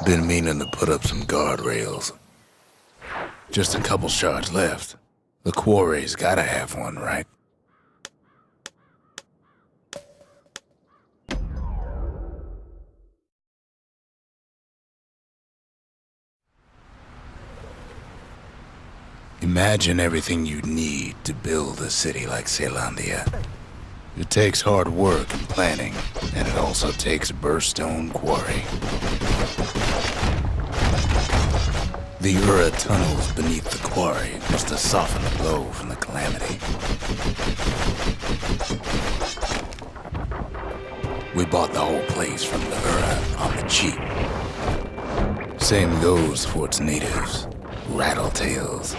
Been meaning to put up some guardrails. Just a couple shards left. The quarry's gotta have one, right? Imagine everything you'd need to build a city like Caelondia. It takes hard work and planning, and it also takes a burststone quarry. The Ura tunnels beneath the quarry must have softened the blow from the calamity. We bought the whole place from the Ura on the cheap. Same goes for its natives, Rattletails.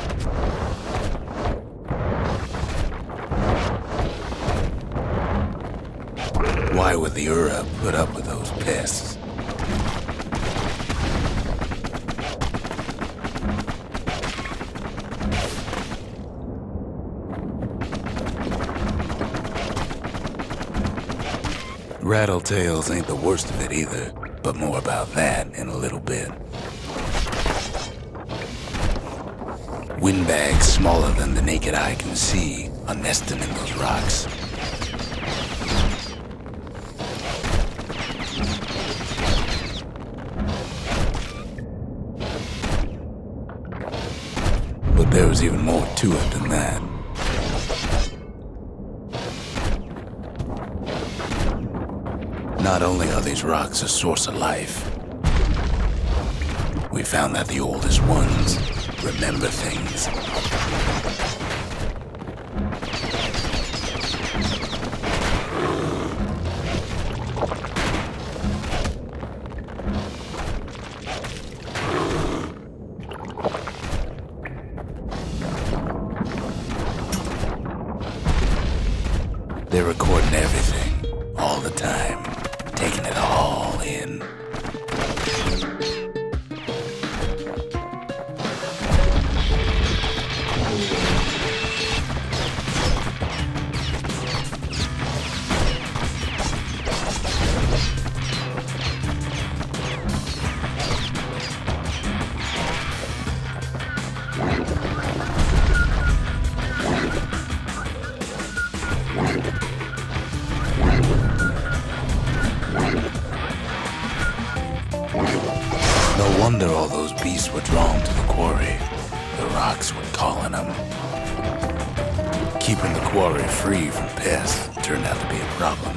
Why would the Ura put up with those pests? Rattletails ain't the worst of it either, but more about that in a little bit. Windbags smaller than the naked eye can see are nesting in those rocks. But there was even more to it than that. Not only are these rocks a source of life, we found that the oldest ones remember things. They're recording everything, all the time, taking it all in. No wonder all those beasts were drawn to the quarry. The rocks were calling them. Keeping the quarry free from pests turned out to be a problem.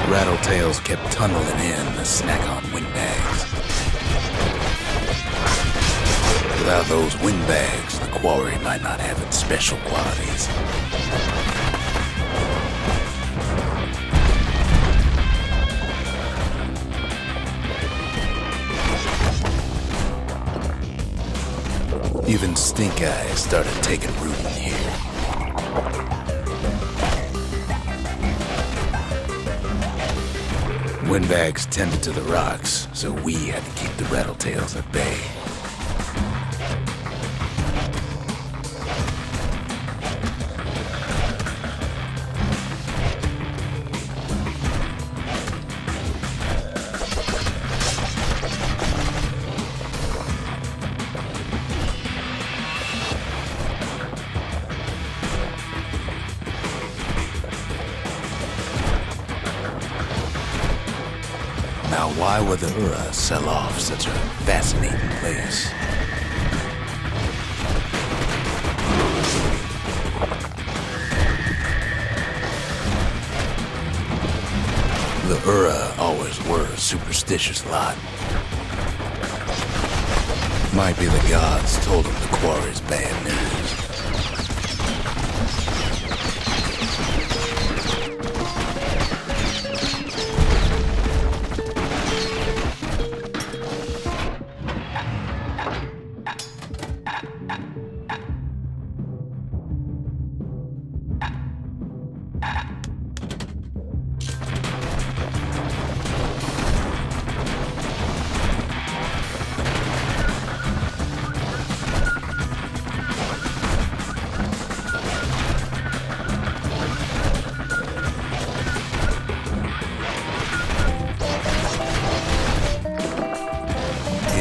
Rattletails kept tunneling in to snack on windbags. Without those windbags, the quarry might not have its special qualities. Even stink eyes started taking root in here. Windbags tended to the rocks, so we had to keep the Rattletails at bay. Now, why would the Ura sell off such a fascinating place? The Ura always were a superstitious lot. Might be the gods told them the quarry's bad news.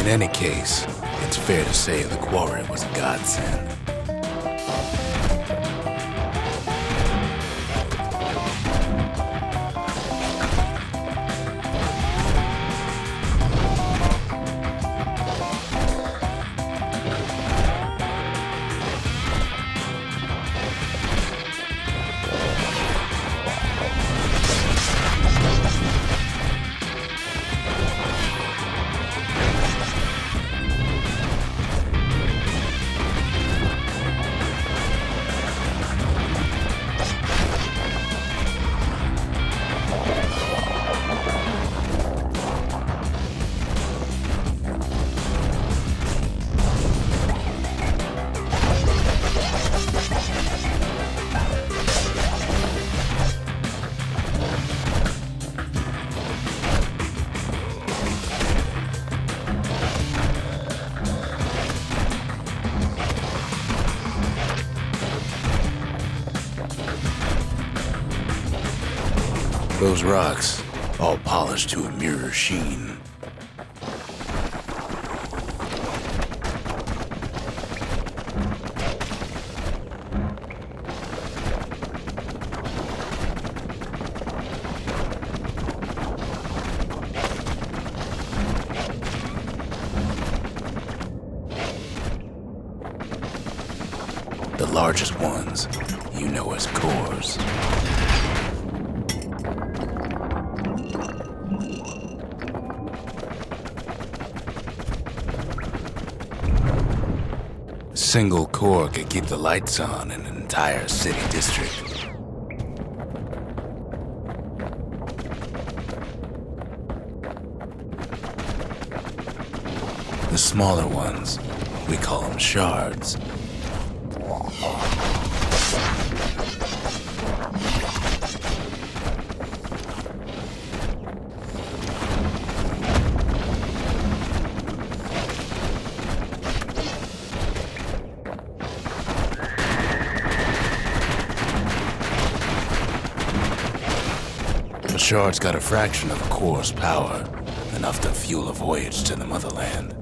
In any case, it's fair to say the quarry was a godsend. Those rocks, all polished to a mirror sheen. The largest ones, you know as cores. A single core could keep the lights on in an entire city district. The smaller ones, we call them shards. A shard's got a fraction of a core's power, enough to fuel a voyage to the motherland.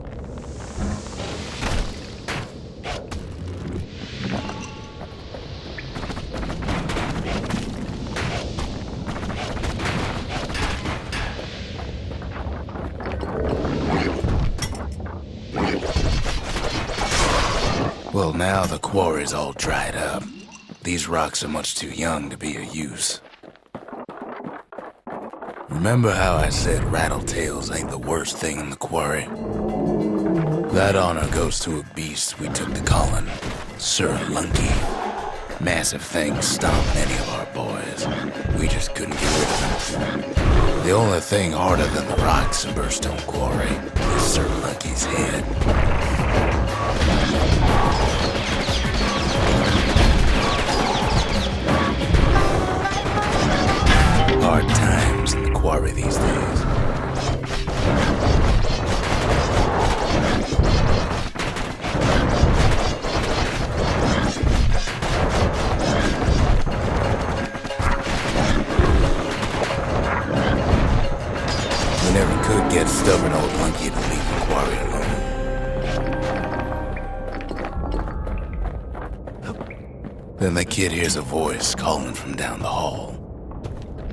Well, now the quarry's all dried up. These rocks are much too young to be of use. Remember how I said rattletails ain't the worst thing in the quarry? That honor goes to a beast we took to Colin, Sir Lunky. Massive things stomped many of our boys. We just couldn't get rid of them. The only thing harder than the rocks in Bastion Quarry is Sir Lunky's head. Hard times in the quarry these days. We never could get stubborn old Lunky to leave the quarry alone. Then the kid hears a voice calling from down the hall.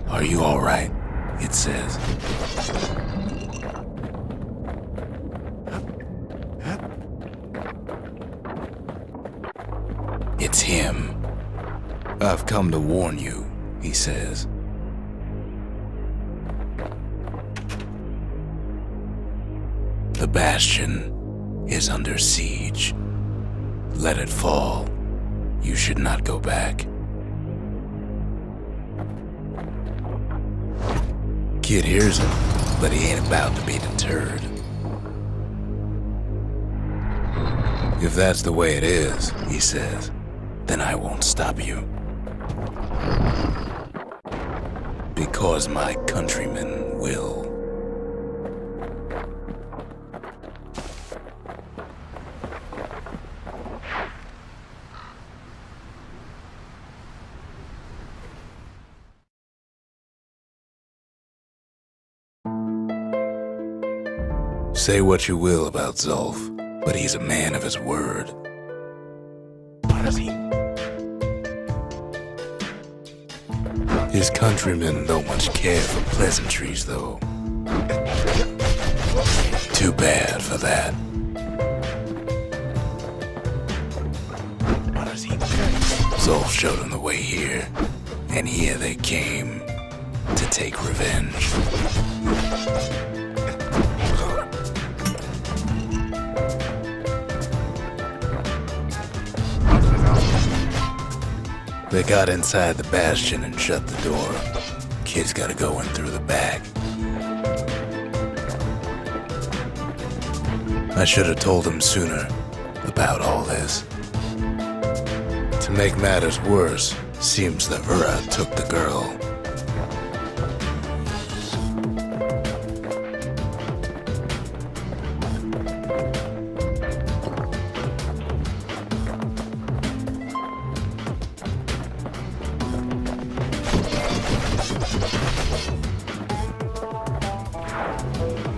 "Are you all right?" it says. It's him. "I've come to warn you," he says. "The Bastion is under siege. Let it fall. You should not go back." Kid hears him, but he ain't about to be deterred. "If that's the way it is," he says, "then I won't stop you. Because my countrymen will." Say what you will about Zulf, but he's a man of his word. His countrymen don't much care for pleasantries, though. Too bad for that. Zulf showed him the way here, and here they came to take revenge. They got inside the Bastion and shut the door. Kid's gotta go in through the back. I should have told him sooner about all this. To make matters worse, seems the Ura took the girl.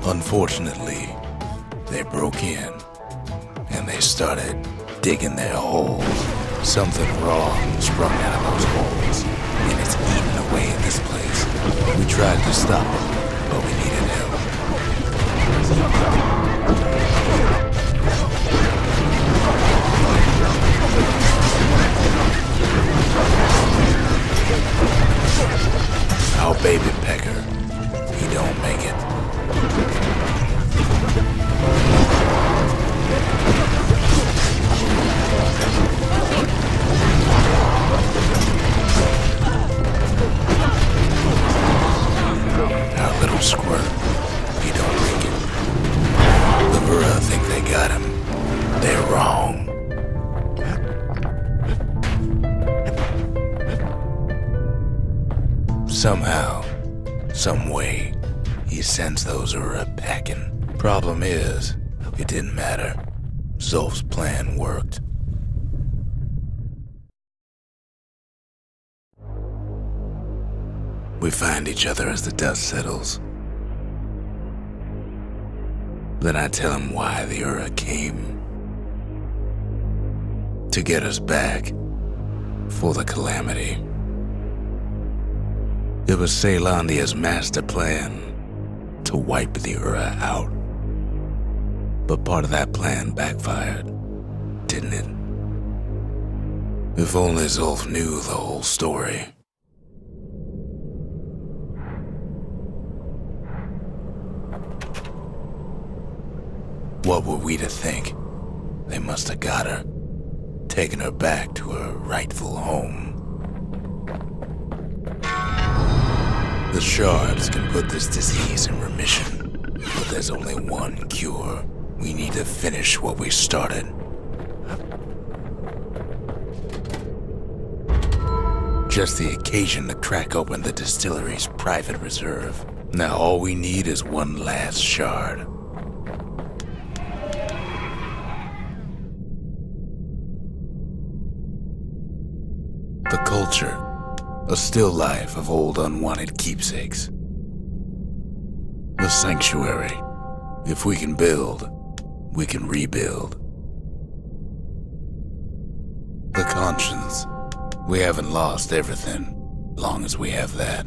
Unfortunately, they broke in, and they started digging their holes. Something wrong sprung out of those holes, and it's eating away at this place. We tried to stop them, but we needed help. Our baby pecker, he don't make it. Our little squirt, he don't make it. The Ura think they got him. They're wrong. Somehow, some way, he sends those Ura packing. Problem is, it didn't matter. Zulf's plan worked. We find each other as the dust settles. Then I tell him why the Ura came. To get us back. For the calamity. It was Ceylandia's master plan to wipe the Ura out. But part of that plan backfired, didn't it? If only Zulf knew the whole story. What were we to think? They must have got her, taken her back to her rightful home. The shards can put this disease in remission, but there's only one cure. We need to finish what we started. Just the occasion to crack open the distillery's private reserve. Now all we need is one last shard. The culture, a still life of old unwanted keepsakes. The sanctuary. If we can build, we can rebuild. The conscience. We haven't lost everything, long as we have that.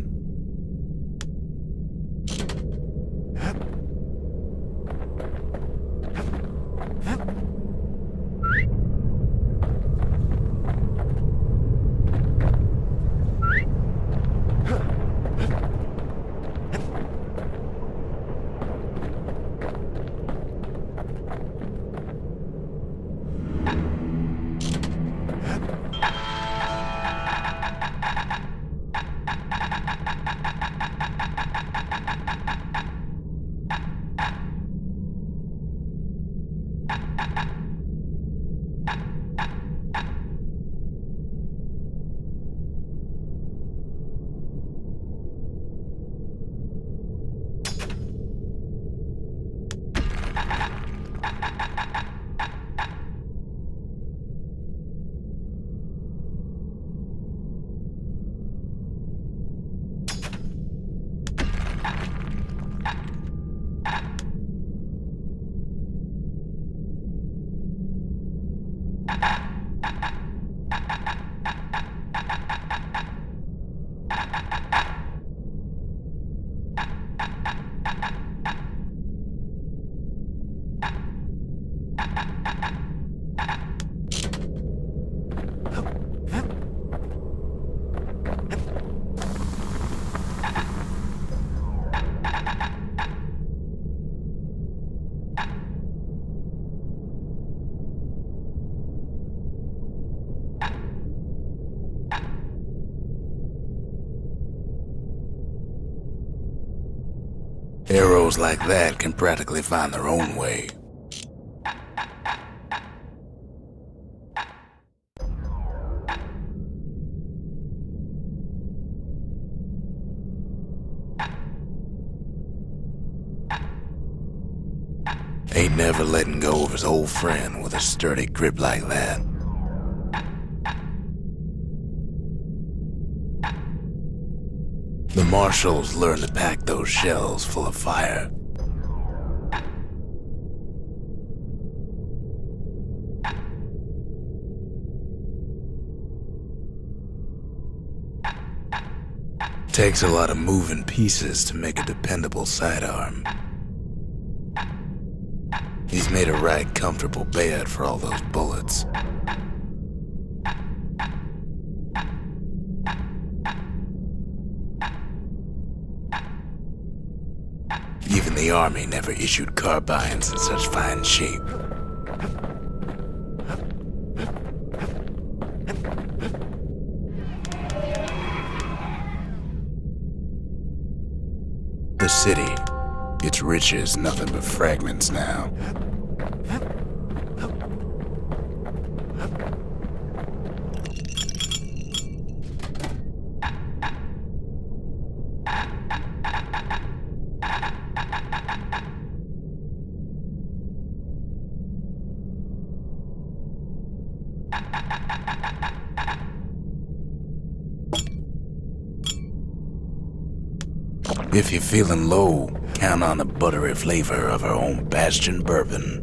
Arrows like that can practically find their own way. Ain't never letting go of his old friend with a sturdy grip like that. The marshals learned to pack those shells full of fire. Takes a lot of moving pieces to make a dependable sidearm. He's made a right comfortable bed for all those bullets. Even the army never issued carbines in such fine shape. The city, its riches nothing but fragments now. If you're feeling low, count on the buttery flavor of our own Bastion bourbon.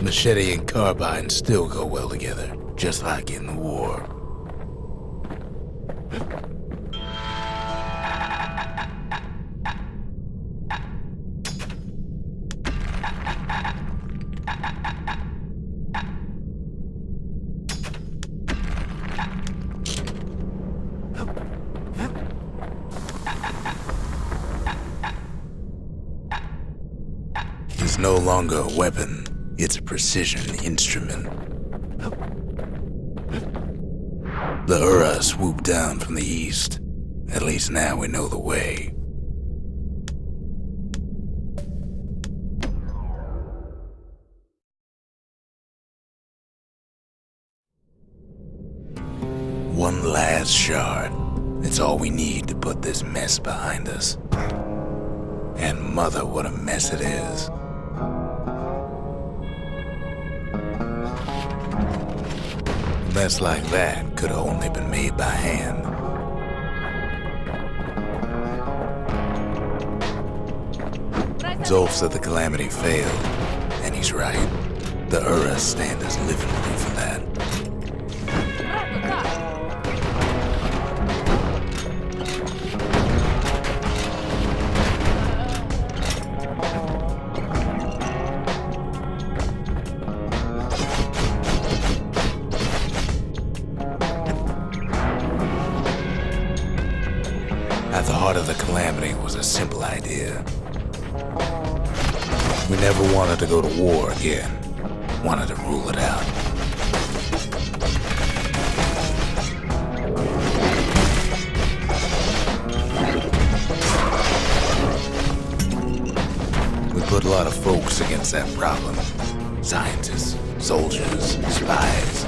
Machete and carbine still go well together, just like in the war. It's no longer a weapon, it's a precision instrument. The Ura swooped down from the east. At least now we know the way. One last shard. It's all we need to put this mess behind us. And mother, what a mess it is. A mess like that could have only been made by hand. Zolf said the calamity failed, and he's right. The Ura stand as living proof of that. At the heart of the calamity was a simple idea. We never wanted to go to war again. Wanted to rule it out. We put a lot of folks against that problem. Scientists, soldiers, spies.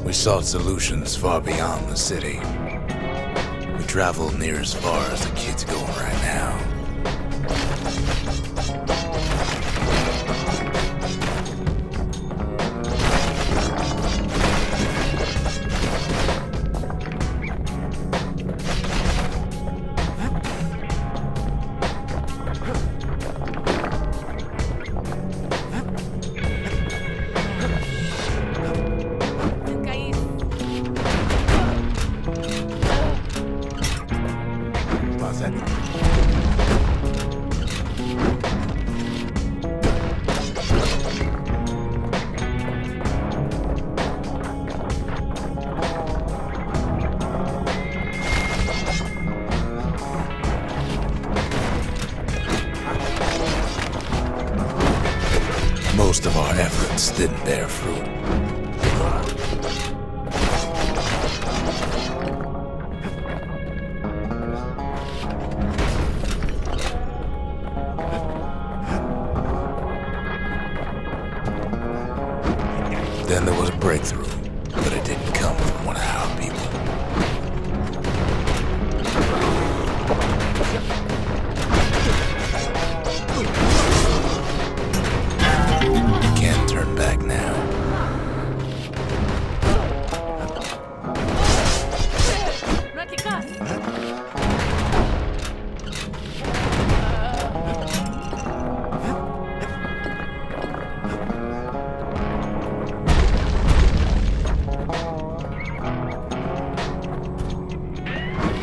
We sought solutions far beyond the city. We traveled near as far as the kid's going right now. most of our efforts didn't bear fruit. Then there was a breakthrough, but it didn't come from one of our people. You can't turn back now.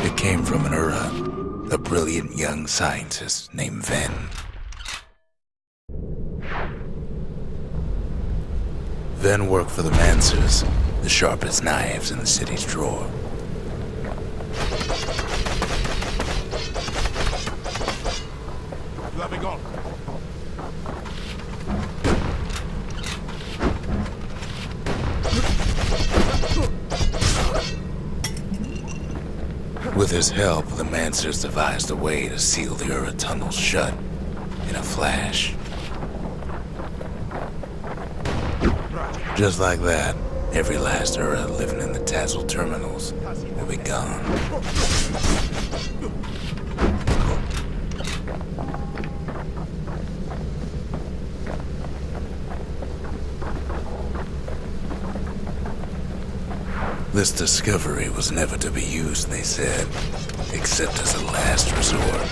It came from an Ura, a brilliant young scientist named Ven. Ven worked for the Mancers, the sharpest knives in the city's drawer. Let me go. With his help, the Mancers devised a way to seal the Ura tunnels shut in a flash. Just like that, every last Ura living in the Tassel terminals will be gone. This discovery was never to be used, they said, except as a last resort.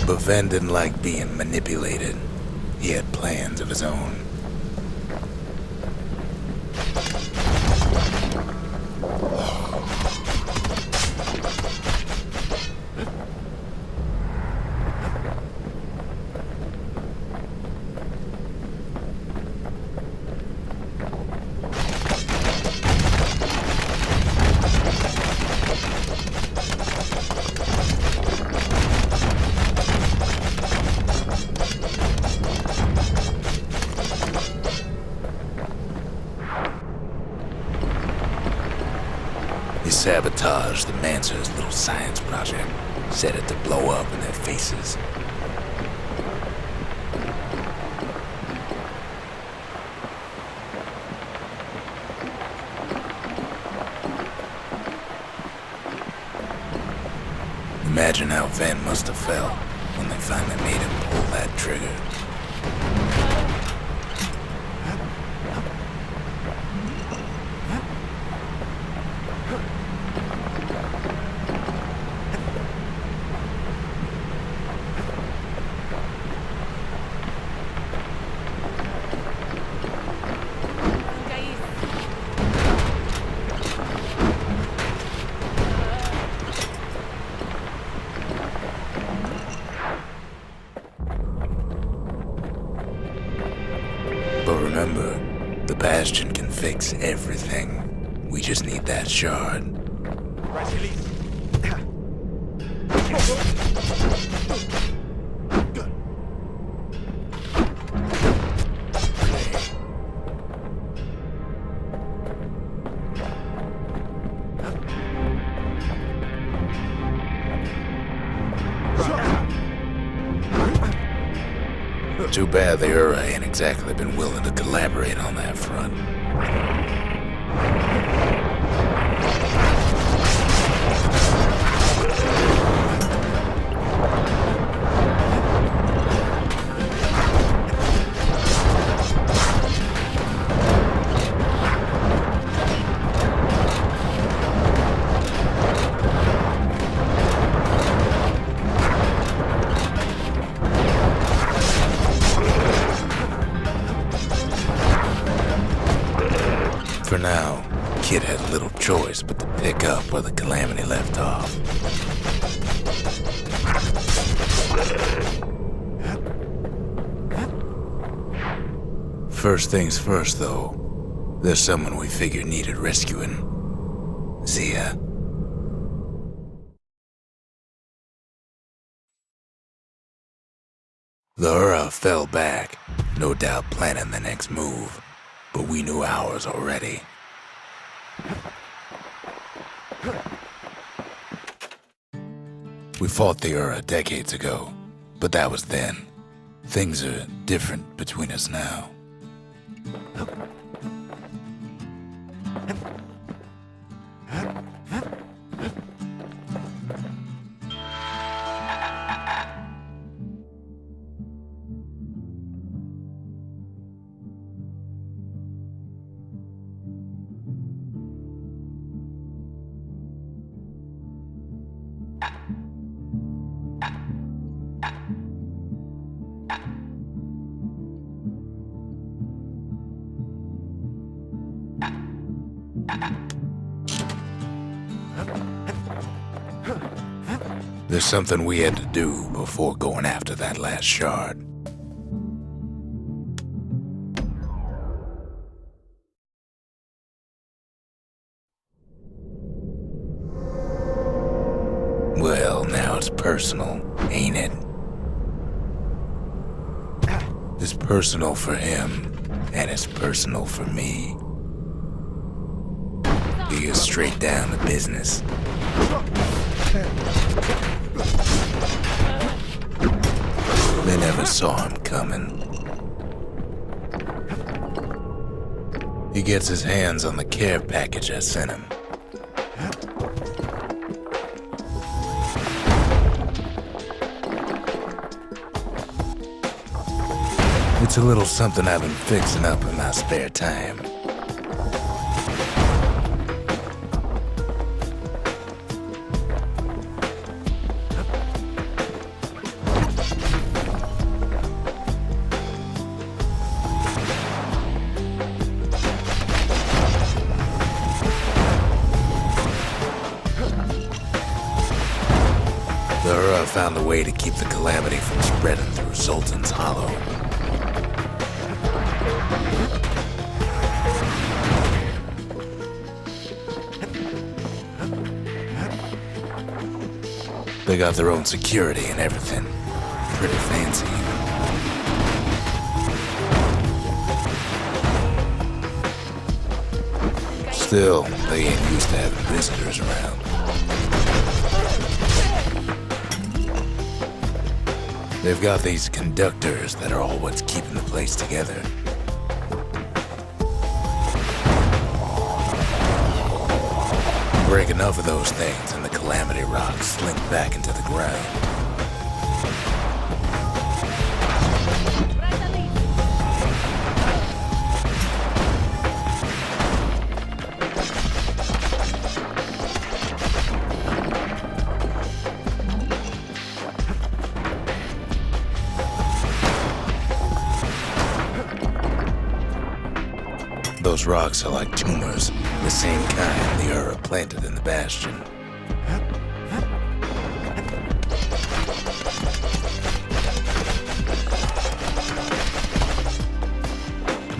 But Ven didn't like being manipulated. He had plans of his own. He sabotaged the Mancer's little science project, set it to blow up in their faces. Imagine how Ven must have felt when they finally made him pull that trigger. But remember, the Bastion can fix everything. We just need that shard. Too bad the Ura ain't exactly been willing to collaborate on that front. For now, Kid had little choice but to pick up where the Calamity left off. First things first, though, there's someone we figured needed rescuing. Zia. The Ura fell back, no doubt planning the next move, but we knew ours already. We fought the Ura decades ago, but that was then. Things are different between us now. There's something we had to do before going after that last shard. Well, now it's personal, ain't it? It's personal for him, and it's personal for me. He is straight down to business. They never saw him coming. He gets his hands on the care package I sent him. It's a little something I've been fixing up in my spare time. The Ura found a way to keep the Calamity from spreading through Sultan's Hollow. They got their own security and everything. Pretty fancy. Still, they ain't used to having visitors around. They've got these conductors that are all what's keeping the place together. Break enough of those things and the Calamity rocks slink back into the ground. Those rocks are like tumors, the same kind the Ura planted in the Bastion.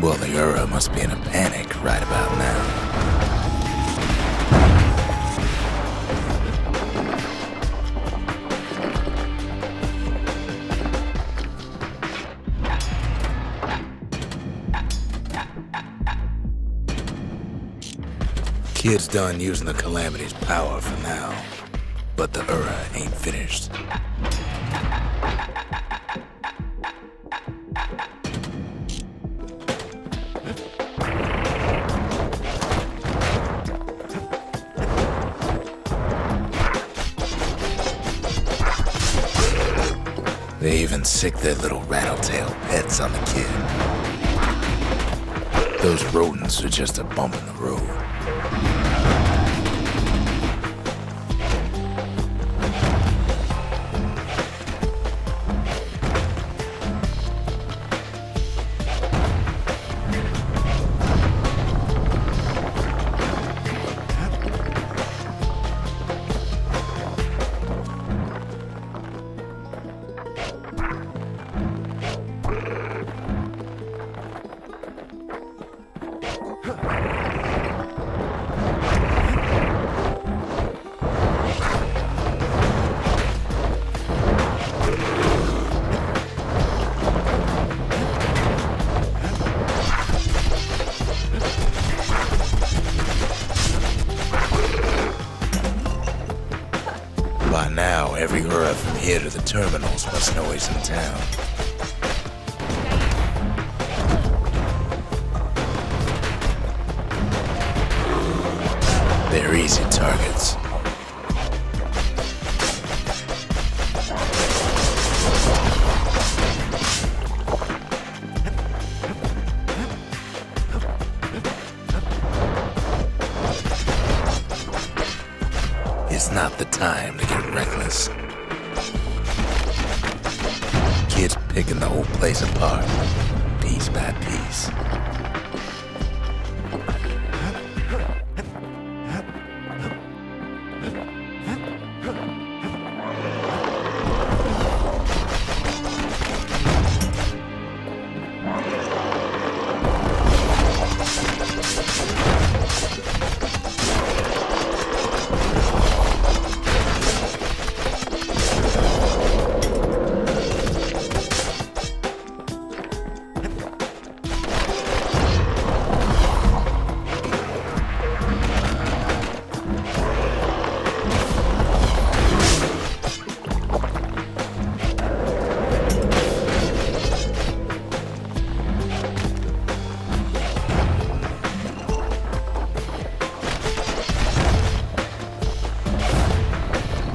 Well, the Ura must be in a panic right about now. Kid's done using the Calamity's power for now, but the Ura ain't finished. They even sick their little rattletail pets on the Kid. Those rodents are just a bump in the road. By now, every Ura from here to the terminals must know he's in town. They're easy targets. It's not the time to get reckless. Kids picking the whole place apart, piece by piece.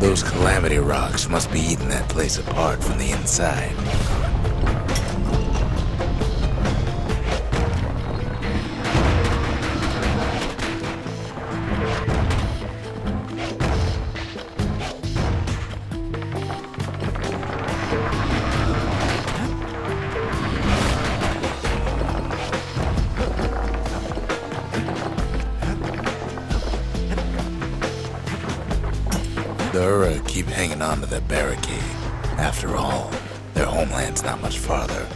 Those calamity rocks must be eating that place apart from the inside. The Ura keep hanging on to that barricade. After all, their homeland's not much farther.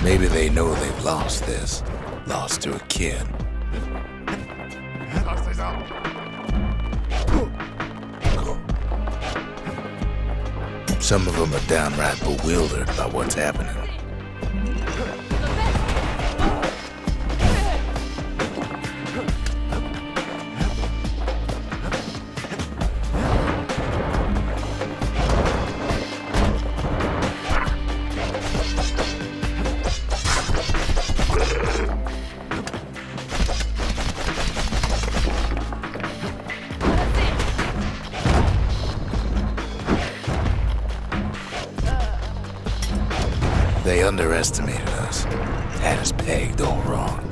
Maybe they know they've lost this. Lost to a kid. Some of them are downright bewildered by what's happening. They underestimated us. Had us pegged all wrong.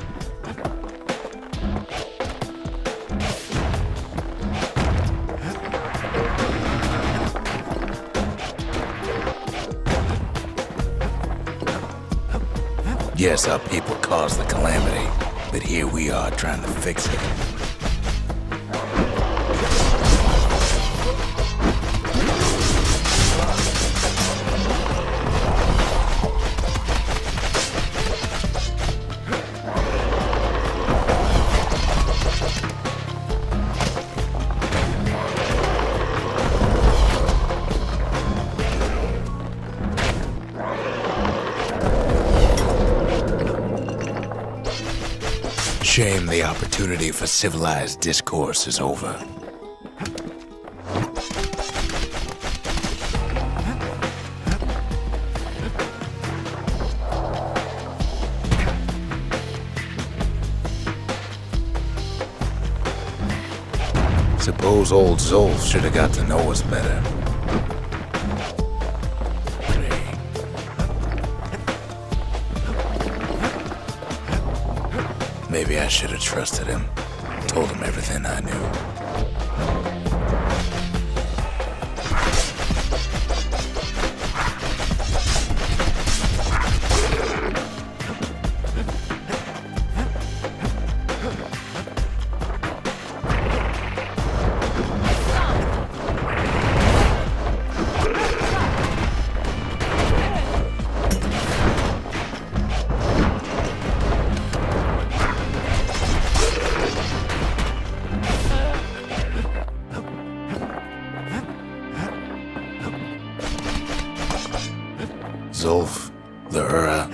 Yes, our people caused the calamity, but here we are trying to fix it. Shame the opportunity for civilized discourse is over. Suppose old Zolf should have got to know us better. Maybe I should have trusted him. Told him everything I knew. Zulf, the Ura,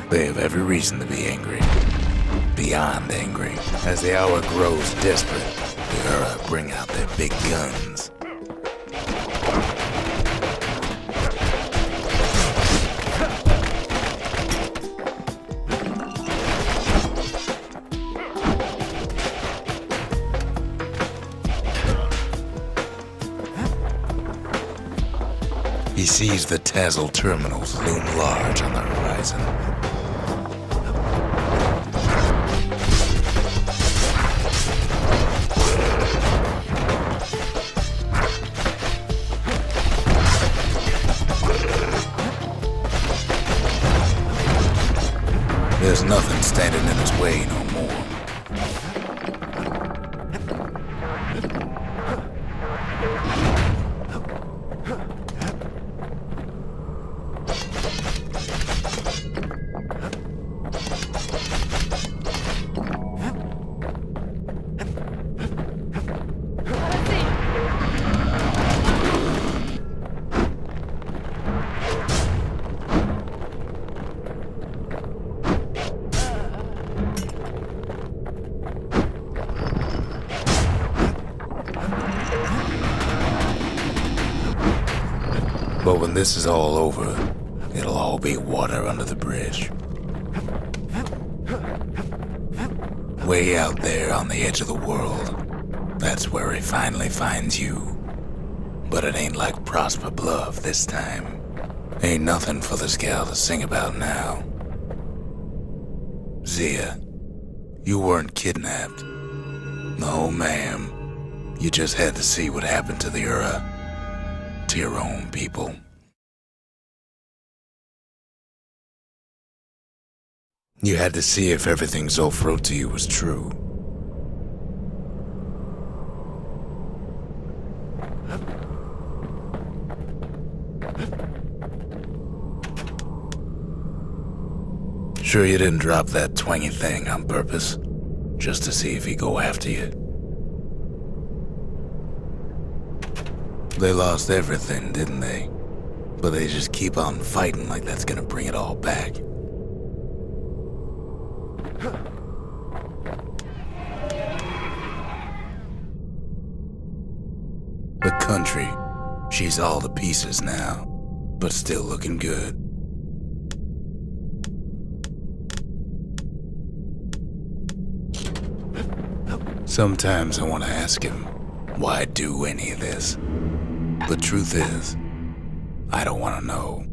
they have every reason to be angry. Beyond angry. As the hour grows desperate, the Ura bring out their big guns. He sees the Tazzle terminals loom large on the horizon. There's nothing standing in his way no more. But when this is all over, it'll all be water under the bridge. Way out there on the edge of the world, that's where he finally finds you. But it ain't like Prosper Bluff this time. Ain't nothing for this gal to sing about now. Zia, you weren't kidnapped. No, ma'am. You just had to see what happened to the Ura. To your own people. You had to see if everything Zulf wrote to you was true. Sure you didn't drop that twangy thing on purpose, just to see if he'd go after you? They lost everything, didn't they? But they just keep on fighting like that's gonna bring it all back. The country, she's all to pieces now, but still looking good. Sometimes I want to ask him, why do any of this? The truth is, I don't want to know.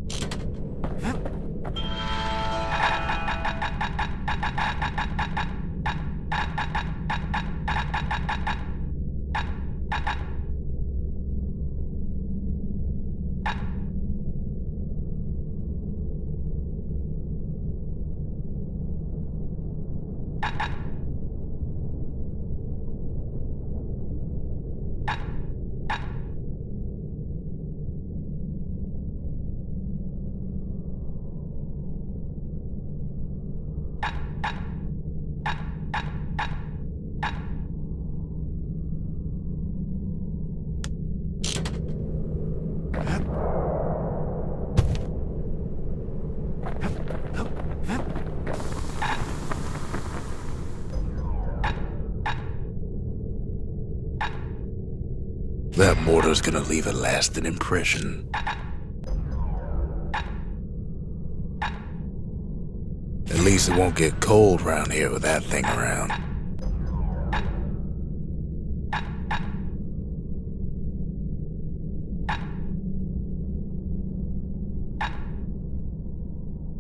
That mortar's gonna leave a lasting impression. At least it won't get cold around here with that thing around.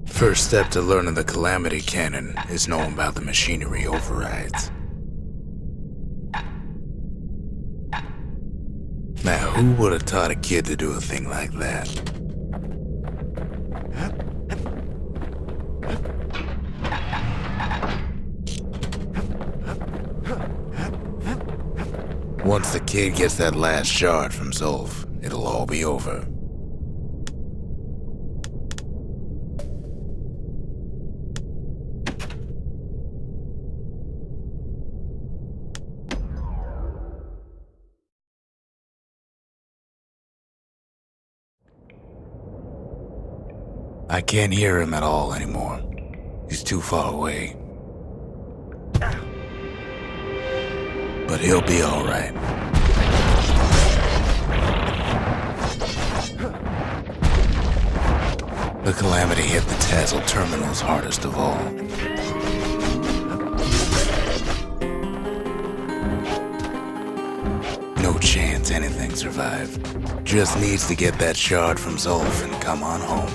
First step to learning the Calamity Cannon is knowing about the machinery overrides. Now, who would have taught a kid to do a thing like that? Once the kid gets that last shard from Zulf, it'll all be over. I can't hear him at all anymore. He's too far away. But he'll be all right. The calamity hit the Tassel terminals hardest of all. No chance anything survived. Just needs to get that shard from Zolf and come on home.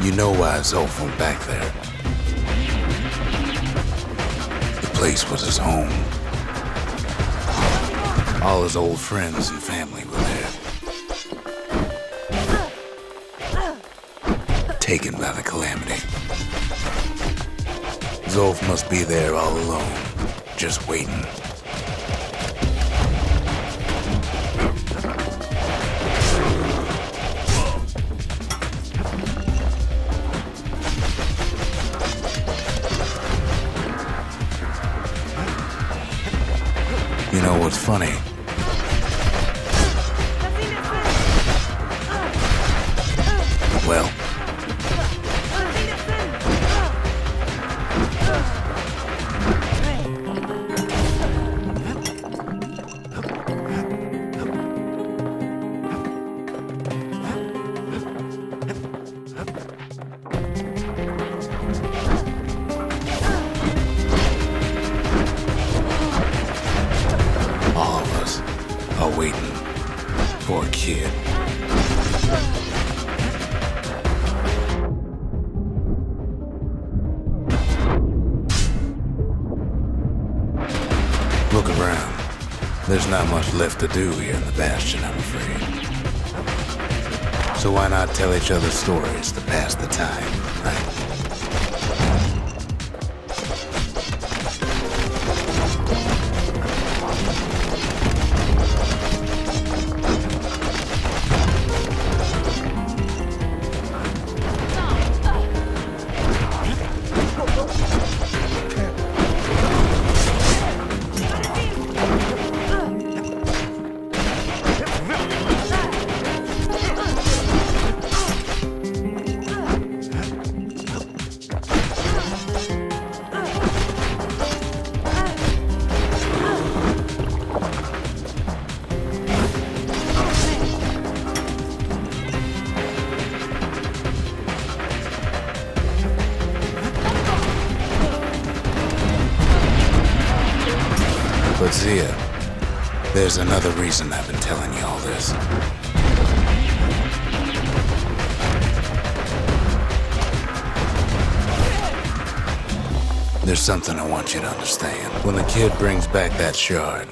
You know why Zolf went back there. The place was his home. All his old friends and family were there. Taken by the calamity. Zolf must be there all alone, just waiting. You know what's funny? Well, all of us are waiting for a kid. Look around. There's not much left to do here in the Bastion, I'm afraid. So why not tell each other stories to pass the time, right? But Zia, there's another reason I've been telling you all this. There's something I want you to understand. When the kid brings back that shard,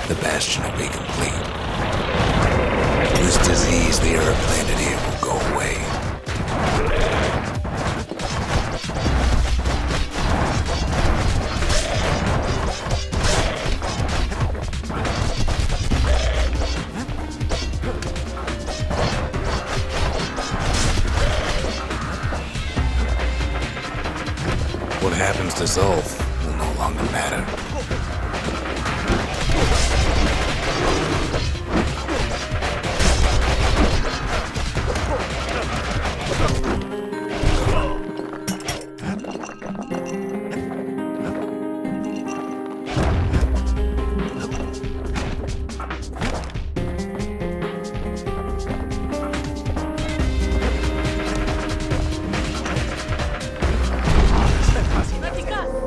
the Bastion will be complete. This disease the Earth planted here will go away. What happens to Zolf will no longer matter.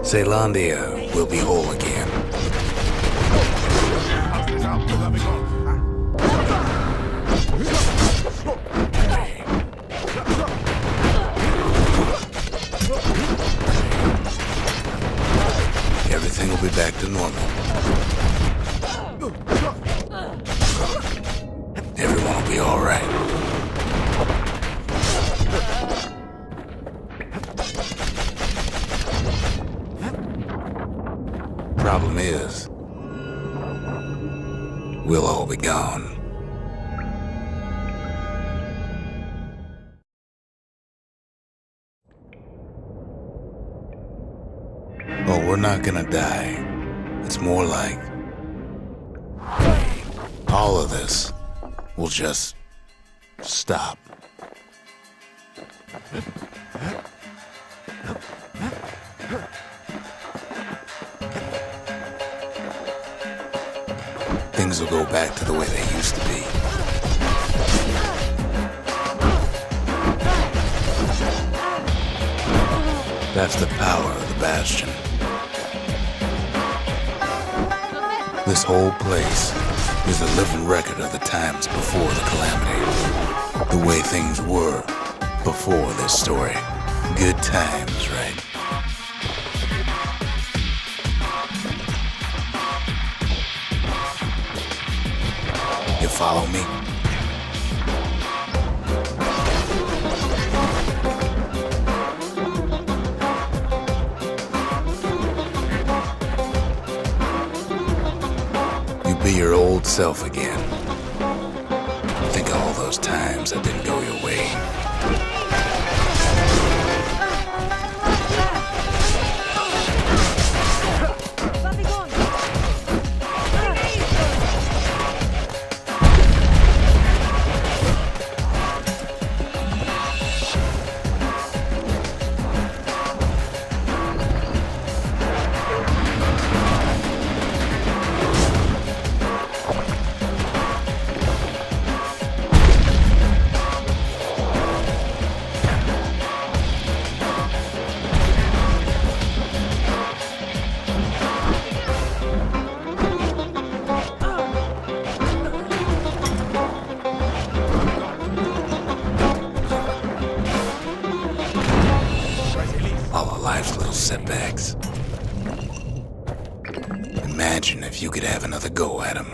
Zealandia will be whole again. Everything will be back to normal. Everyone will be all right. Problem is, we'll all be gone. Oh, we're not gonna die. It's more like all of this will just stop. Things will go back to the way they used to be. That's the power of the Bastion. This whole place is a living record of the times before the calamity. The way things were before this story. Good times, right? You follow me? You be your old self again. Think of all those times that didn't go your way. Life's little setbacks. Imagine if you could have another go at them.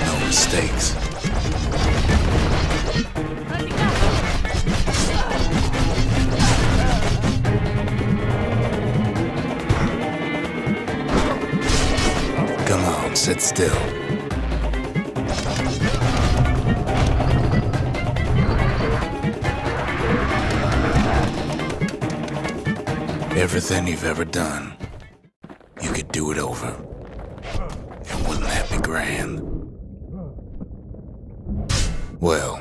No mistakes. Come on, sit still. Everything you've ever done, you could do it over. And wouldn't that be grand? Well,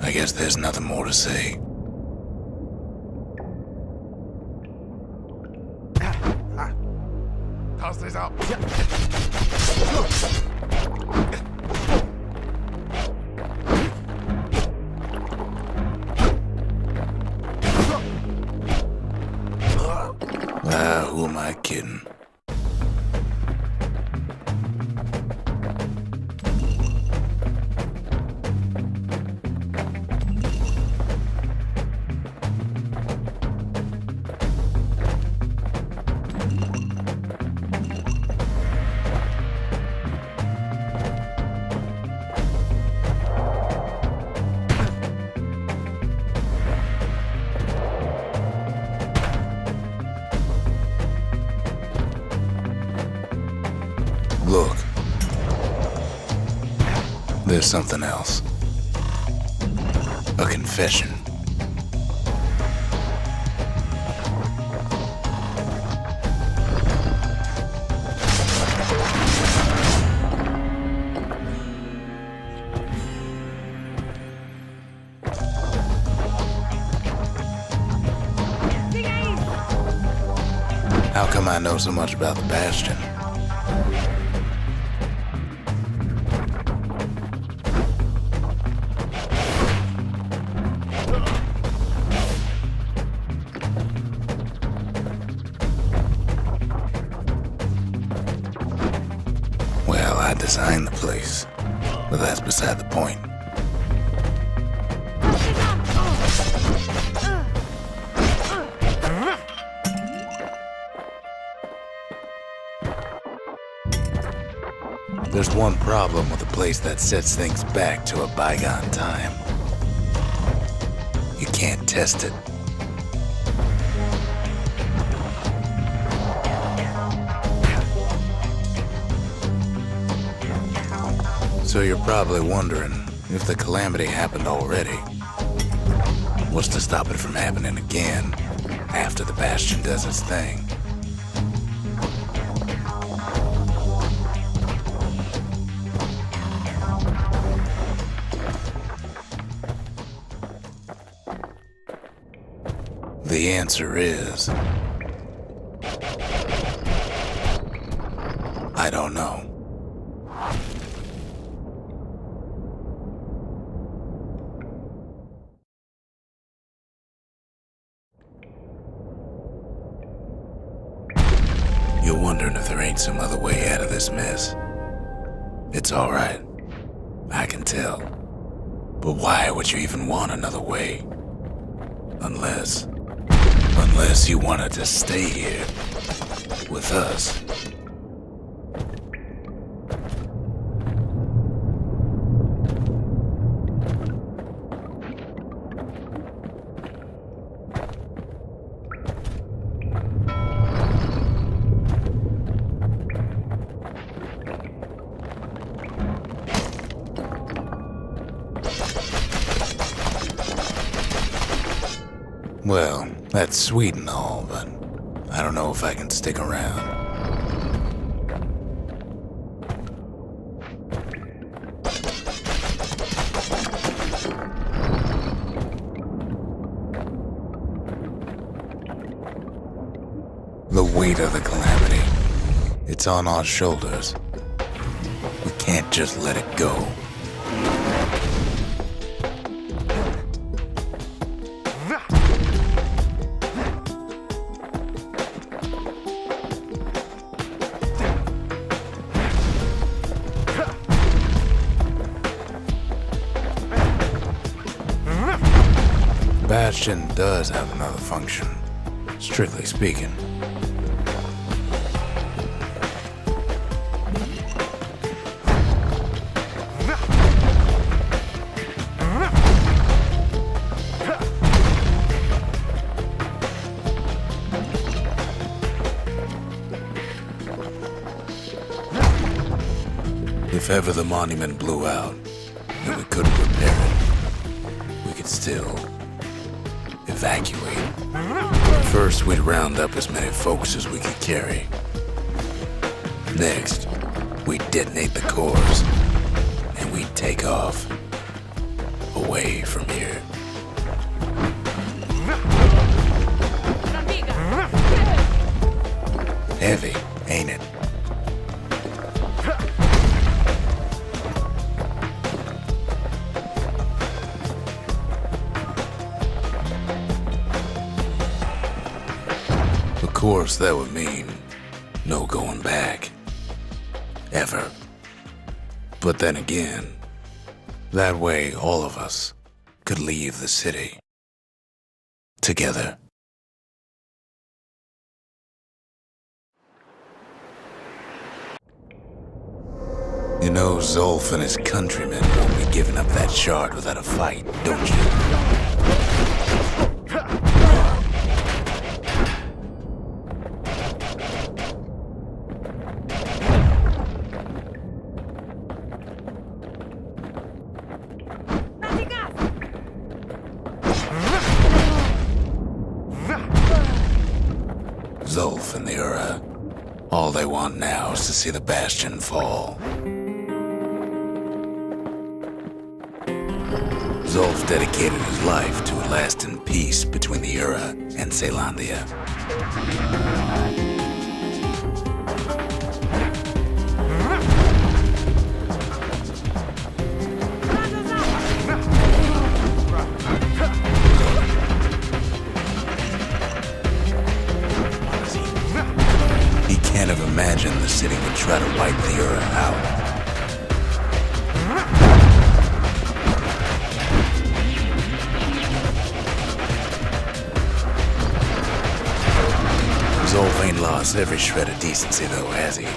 I guess there's nothing more to say. Taste up. Who am I kidding? Look, there's something else. A confession. How come I know so much about the Bastion? Well, I designed the place, but that's beside the point. There's one problem with a place that sets things back to a bygone time. You can't can't test it. So you're probably wondering if the calamity happened already. What's to stop it from happening again after the Bastion does its thing? The answer is, I don't know. You're wondering if there ain't some other way out of this mess. It's all right. I can tell. But why would you even want another way? Unless you wanted to stay here with us. Well, that's sweet and all, but I don't know if I can stick around. The weight of the calamity, it's on our shoulders. We can't just let it go. Bastion does have another function, strictly speaking. If ever the monument blew out and we couldn't repair it, we could still evacuate. First, we'd round up as many folks as we could carry. Next, we'd detonate the cores, and we'd take off away from here. Heavy, ain't it? Of course, that would mean no going back. Ever. But then again, that way all of us could leave the city. Together. You know Zolf and his countrymen won't be giving up that shard without a fight, don't you? Zolf and the Ura, all they want now is to see the Bastion fall. Zolf dedicated his life to a lasting peace between the Ura and Caelondia. He can't have imagined the city would try to wipe the Ura out. Zolf ain't lost every shred of decency though, has he?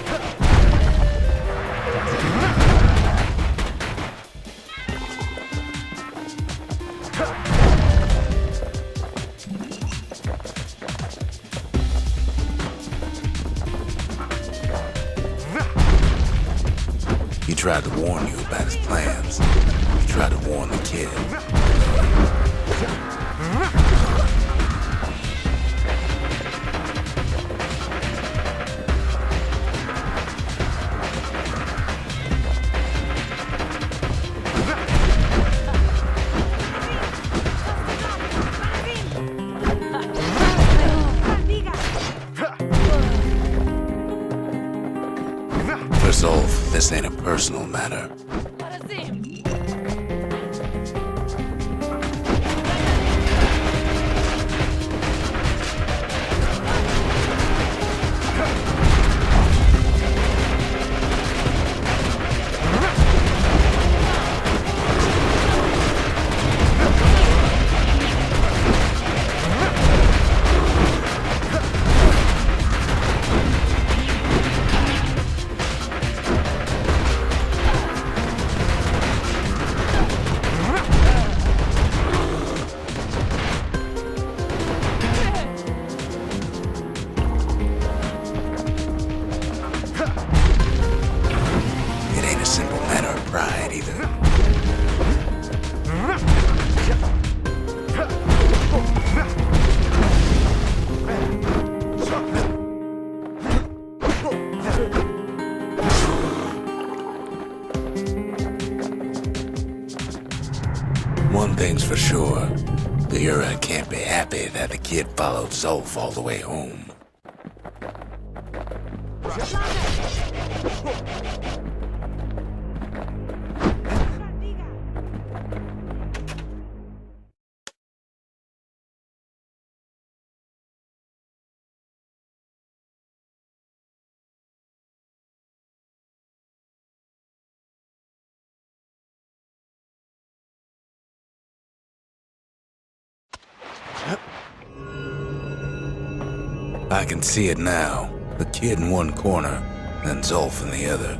tried to warn you about his plans. He tried to warn the kid. For Zolf, this ain't a personal matter. One thing's for sure, the Ura can't be happy that the kid followed Zolf all the way home. I can see it now. The kid in one corner, and Zolf in the other.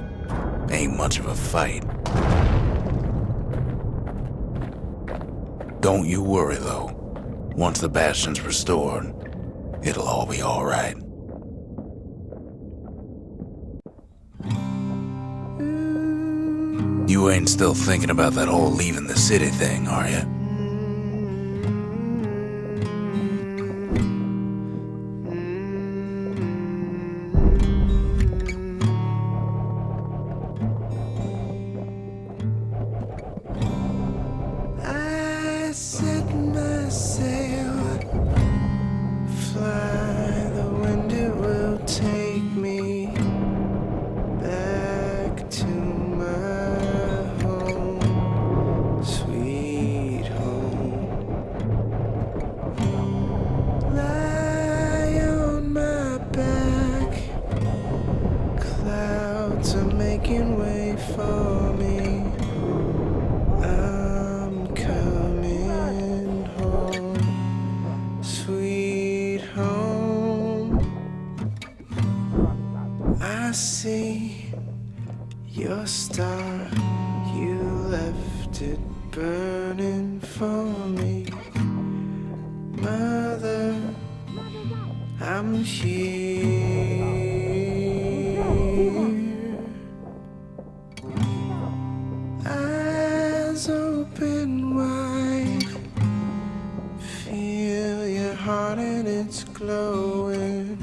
Ain't much of a fight. Don't you worry, though. Once the Bastion's restored, it'll all be alright. You ain't still thinking about that whole leaving the city thing, are you? Making way for me. I'm coming home, sweet home. I see your star, you left it burning for me. Mother, I'm here. Open wide, feel your heart and it's glowing.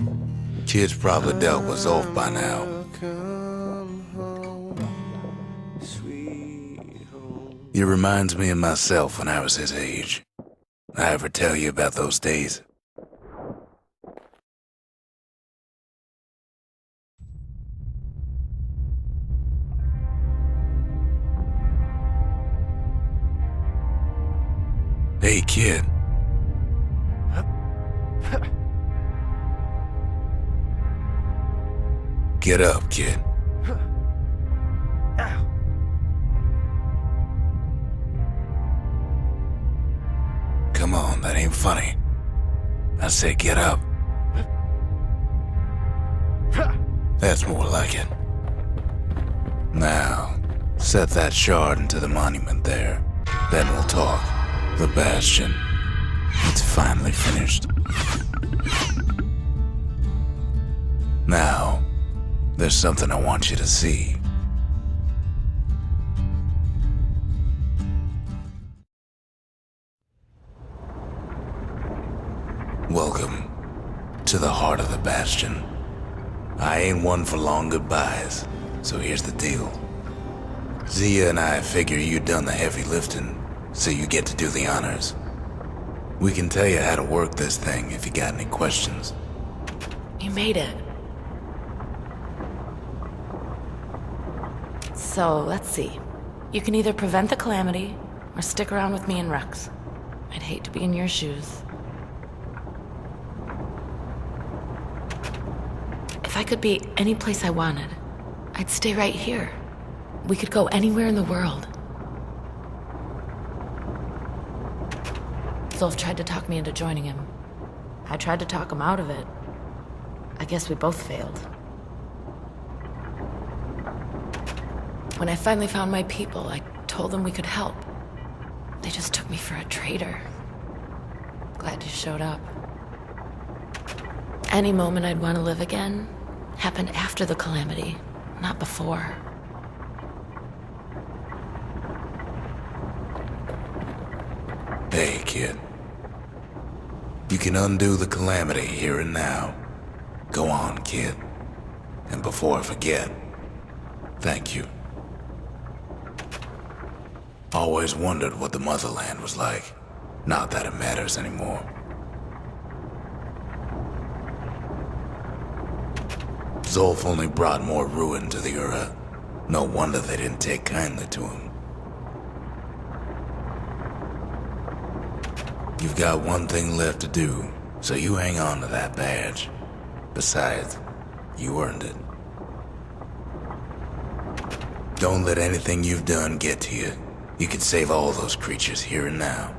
Kid's probably dealt with Zolf by now. Come home, sweet home. It reminds me of myself when I was his age. I ever tell you about those days? Hey, kid. Get up, kid. Come on, that ain't funny. I said get up. That's more like it. Now, set that shard into the monument there. Then we'll talk. The Bastion. It's finally finished. Now, there's something I want you to see. Welcome to the heart of the Bastion. I ain't one for long goodbyes, so here's the deal. Zia and I figure you done the heavy lifting, so you get to do the honors. We can tell you how to work this thing if you got any questions. You made it. So, let's see. You can either prevent the calamity, or stick around with me and Rex. I'd hate to be in your shoes. If I could be any place I wanted, I'd stay right here. We could go anywhere in the world. Zolf tried to talk me into joining him. I tried to talk him out of it. I guess we both failed. When I finally found my people, I told them we could help. They just took me for a traitor. Glad you showed up. Any moment I'd want to live again happened after the calamity, not before. Hey, kid. You can undo the calamity here and now. Go on, kid. And before I forget, thank you. Always wondered what the motherland was like. Not that it matters anymore. Zolf only brought more ruin to the Ura. No wonder they didn't take kindly to him. You've got one thing left to do, so you hang on to that badge. Besides, you earned it. Don't let anything you've done get to you. You can save all those creatures here and now.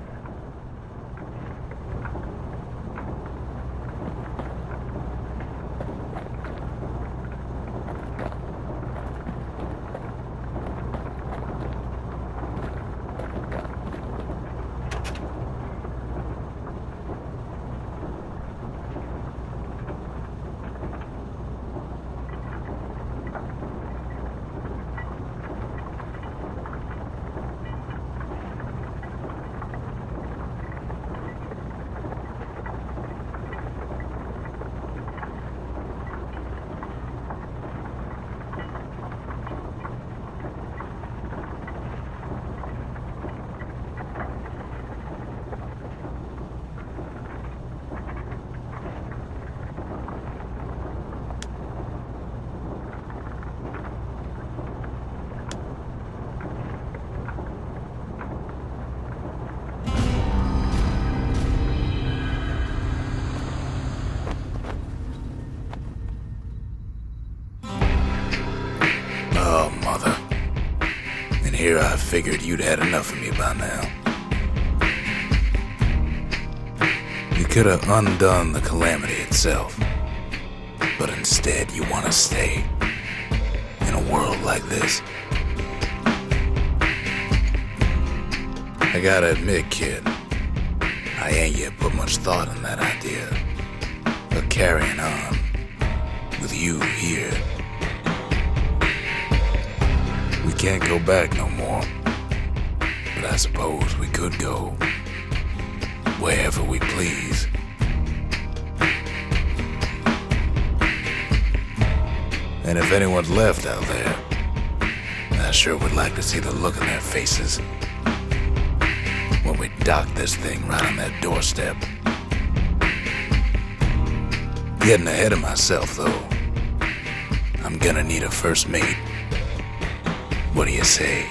Here I figured you'd had enough of me by now. You could have undone the calamity itself, but instead you want to stay in a world like this. I gotta admit, kid, I ain't yet put much thought in that idea of carrying on with you here. We can't go back no more, but I suppose we could go wherever we please. And if anyone's left out there, I sure would like to see the look on their faces when we dock this thing right on that doorstep. Getting ahead of myself, though. I'm gonna need a first mate. What do you say?